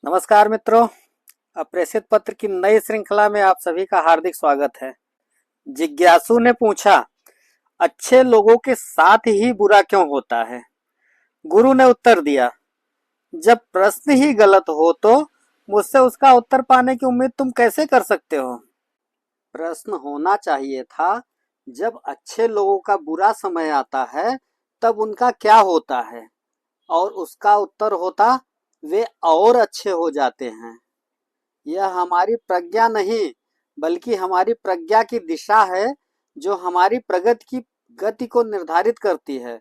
नमस्कार मित्रों। प्रेषित पत्र की नई श्रृंखला में आप सभी का हार्दिक स्वागत है। जिज्ञासु ने पूछा, अच्छे लोगों के साथ ही बुरा क्यों होता है? गुरु ने उत्तर दिया, जब प्रश्न ही गलत हो तो मुझसे उसका उत्तर पाने की उम्मीद तुम कैसे कर सकते हो? प्रश्न होना चाहिए था, जब अच्छे लोगों का बुरा समय आता है तब उनका क्या होता है, और उसका उत्तर होता, वे और अच्छे हो जाते हैं। यह हमारी प्रज्ञा नहीं, बल्कि हमारी प्रज्ञा की दिशा है, जो हमारी प्रगति की गति को निर्धारित करती है,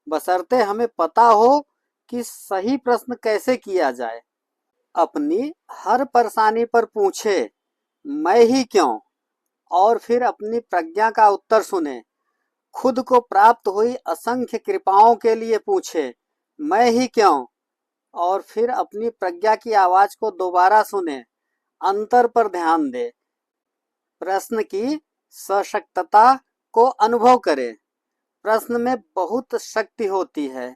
बशर्ते हमें पता हो कि सही प्रश्न कैसे किया जाए। अपनी हर परेशानी पर पूछे, मैं ही क्यों, और फिर अपनी प्रज्ञा का उत्तर सुने। खुद को प्राप्त हुई असंख्य कृपाओं के लिए पूछे, मैं ही क्यों, और फिर अपनी प्रज्ञा की आवाज को दोबारा सुने। अंतर पर ध्यान दे, प्रश्न की सशक्तता को अनुभव करें। प्रश्न में बहुत शक्ति होती है।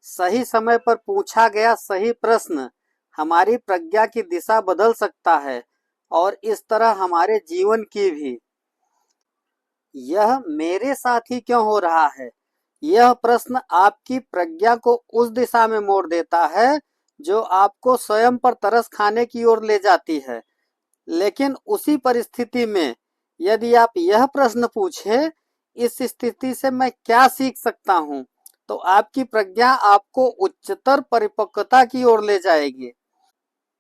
सही समय पर पूछा गया सही प्रश्न हमारी प्रज्ञा की दिशा बदल सकता है, और इस तरह हमारे जीवन की भी। यह मेरे साथ ही क्यों हो रहा है? यह प्रश्न आपकी प्रज्ञा को उस दिशा में मोड़ देता है जो आपको स्वयं पर तरस खाने की ओर ले जाती है। लेकिन उसी परिस्थिति में यदि आप यह प्रश्न पूछे, इस स्थिति से मैं क्या सीख सकता हूँ, तो आपकी प्रज्ञा आपको उच्चतर परिपक्वता की ओर ले जाएगी।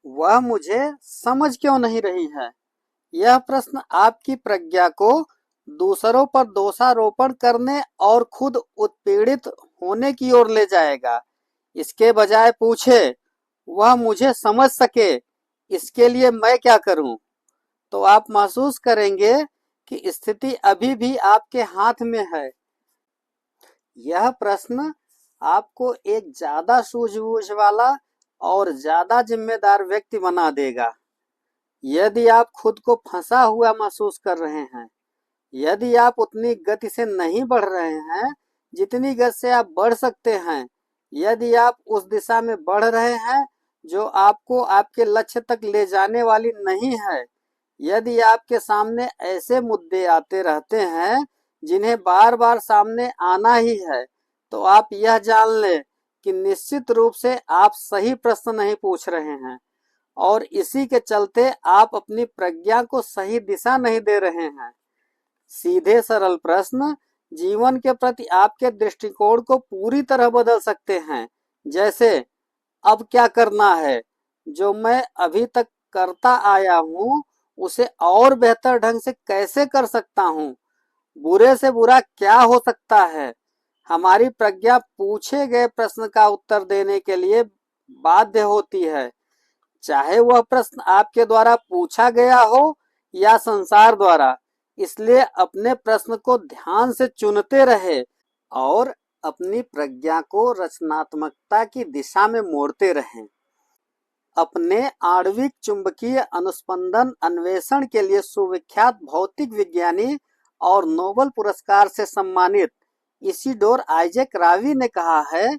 वह मुझे समझ क्यों नहीं रही है? यह प्रश्न आपकी प्रज्ञा को दूसरों पर दोषारोपण करने और खुद उत्पीड़ित होने की ओर ले जाएगा। इसके बजाय पूछे, वह मुझे समझ सके, इसके लिए मैं क्या करूं? तो आप महसूस करेंगे कि स्थिति अभी भी आपके हाथ में है। यह प्रश्न आपको एक ज्यादा सूझबूझ वाला और ज्यादा जिम्मेदार व्यक्ति बना देगा। यदि आप खुद को फंसा हुआ महसूस कर रहे हैं, यदि आप उतनी गति से नहीं बढ़ रहे हैं जितनी गति से आप बढ़ सकते हैं, यदि आप उस दिशा में बढ़ रहे हैं जो आपको आपके लक्ष्य तक ले जाने वाली नहीं है, यदि आपके सामने ऐसे मुद्दे आते रहते हैं जिन्हें बार बार सामने आना ही है, तो आप यह जान लें कि निश्चित रूप से आप सही प्रश्न नहीं पूछ रहे हैं, और इसी के चलते आप अपनी प्रज्ञा को सही दिशा नहीं दे रहे हैं। सीधे सरल प्रश्न जीवन के प्रति आपके दृष्टिकोण को पूरी तरह बदल सकते हैं। जैसे, अब क्या करना है? जो मैं अभी तक करता आया हूँ उसे और बेहतर ढंग से कैसे कर सकता हूँ? बुरे से बुरा क्या हो सकता है? हमारी प्रज्ञा पूछे गए प्रश्न का उत्तर देने के लिए बाध्य होती है, चाहे वह प्रश्न आपके द्वारा पूछा गया हो या संसार द्वारा। इसलिए अपने प्रश्न को ध्यान से चुनते रहे और अपनी प्रज्ञा को रचनात्मकता की दिशा में मोड़ते रहें। अपने आणविक चुंबकीय अनुस्पंदन अन्वेषण के लिए सुविख्यात भौतिक विज्ञानी और नोबेल पुरस्कार से सम्मानित इसिडोर आइजैक रावी ने कहा है,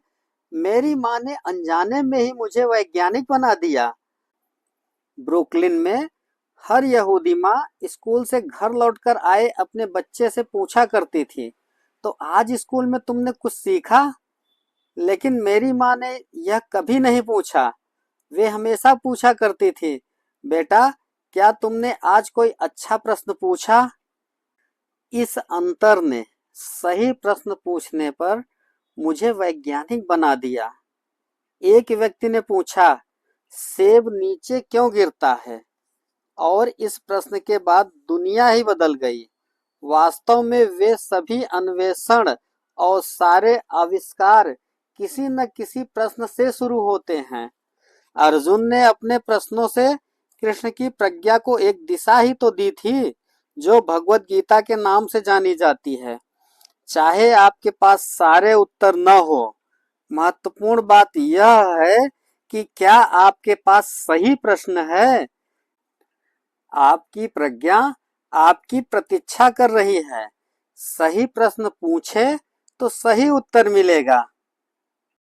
मेरी माँ ने अनजाने में ही मुझे वैज्ञानिक बना दिया। ब्रुकलिन में हर यहूदी माँ स्कूल से घर लौटकर आए अपने बच्चे से पूछा करती थी, तो आज स्कूल में तुमने कुछ सीखा? लेकिन मेरी माँ ने यह कभी नहीं पूछा। वे हमेशा पूछा करती थी, बेटा क्या तुमने आज कोई अच्छा प्रश्न पूछा? इस अंतर ने सही प्रश्न पूछने पर मुझे वैज्ञानिक बना दिया। एक व्यक्ति ने पूछा, सेब नीचे क्यों गिरता है? और इस प्रश्न के बाद दुनिया ही बदल गई। वास्तव में वे सभी अन्वेषण और सारे आविष्कार किसी न किसी प्रश्न से शुरू होते हैं। अर्जुन ने अपने प्रश्नों से कृष्ण की प्रज्ञा को एक दिशा ही तो दी थी, जो भगवत गीता के नाम से जानी जाती है। चाहे आपके पास सारे उत्तर न हो, महत्वपूर्ण बात यह है कि क्या आपके पास सही प्रश्न है। आपकी प्रज्ञा आपकी प्रतीक्षा कर रही है। सही प्रश्न पूछे तो सही उत्तर मिलेगा।